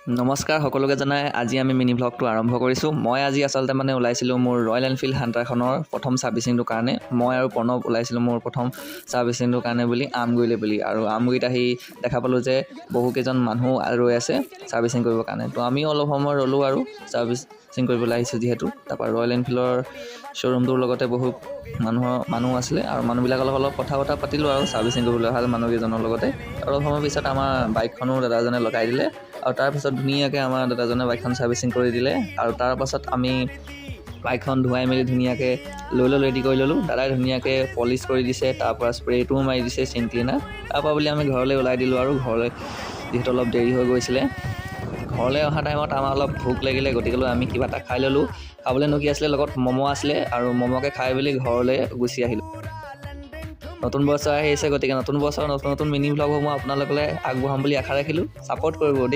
নমস্কাৰ সকলোকে জনাই আজি আমি মিনি ব্লগটো আৰম্ভ কৰিছোঁ। মই আজি আচলতে ওলাইছিলোঁ মোৰ ৰয়েল এনফিল্ড হাণ্টাৰখনৰ প্ৰথম ছাৰ্ভিচিংটোৰ কাৰণে। মই আৰু প্ৰণৱ ওলাইছিলোঁ মোৰ প্ৰথম ছাৰ্ভিচিংটোৰ কাৰণে বুলি আমগুৰিলৈ বুলি। আৰু আমগুৰিত আহি দেখা পালোঁ যে বহুকেইজন মানুহ ৰৈ আছে ছাৰ্ভিচিং কৰিবৰ কাৰণে। তো আমিও অলপ সময় ৰ'লোঁ আৰু ছাৰ্ভিচিং কৰিবলৈ আহিছোঁ যিহেতু। তাৰপৰা ৰয়েল এনফিল্ডৰ শ্ব'ৰুমটোৰ লগতে বহুত মানুহ আছিলে আৰু মানুহবিলাকৰ লগত অলপ কথা পাতিলোঁ আৰু ছাৰ্ভিচিং কৰিবলৈ অহা মানুহকেইজনৰ লগতে। অলপ সময় পিছত আমাৰ বাইকখনো দাদাজনে লগাই দিলে আৰু তাৰপিছত ধুনীয়াকৈ আমাৰ দাদাজনে বাইকখন ছাৰ্ভিচিং কৰি দিলে। আৰু তাৰ পাছত আমি বাইকখন ধুৱাই মেলি ধুনীয়াকৈ ৰেডি কৰি ল'লোঁ। দাদাই ধুনীয়াকৈ পলিচ কৰি দিছে, তাৰপৰা স্প্ৰেটোও মাৰি দিছে চিন ক্লিনাৰ। তাৰপৰা বুলি আমি ঘৰলৈ ওলাই দিলোঁ আৰু ঘৰলৈ যিহেতু অলপ দেৰি হৈ গৈছিলে। ঘৰলৈ অহা টাইমত আমাৰ অলপ ভোক লাগিলে, গতিকেলৈ আমি কিবা এটা খাই ল'লোঁ। খাবলৈনো কি আছিলে, লগত ম'ম' আছিলে আৰু ম'ম'কে খাই মেলি ঘৰলৈ গুচি আহিলোঁ। নতুন বছৰ আহি আছে, গতিকে নতুন বছৰ নতুন মিনি ব্লগসমূহ আপোনালোকলৈ আগবঢ়াম বুলি আশা ৰাখিলোঁ। ছাপোৰ্ট কৰিব দেই।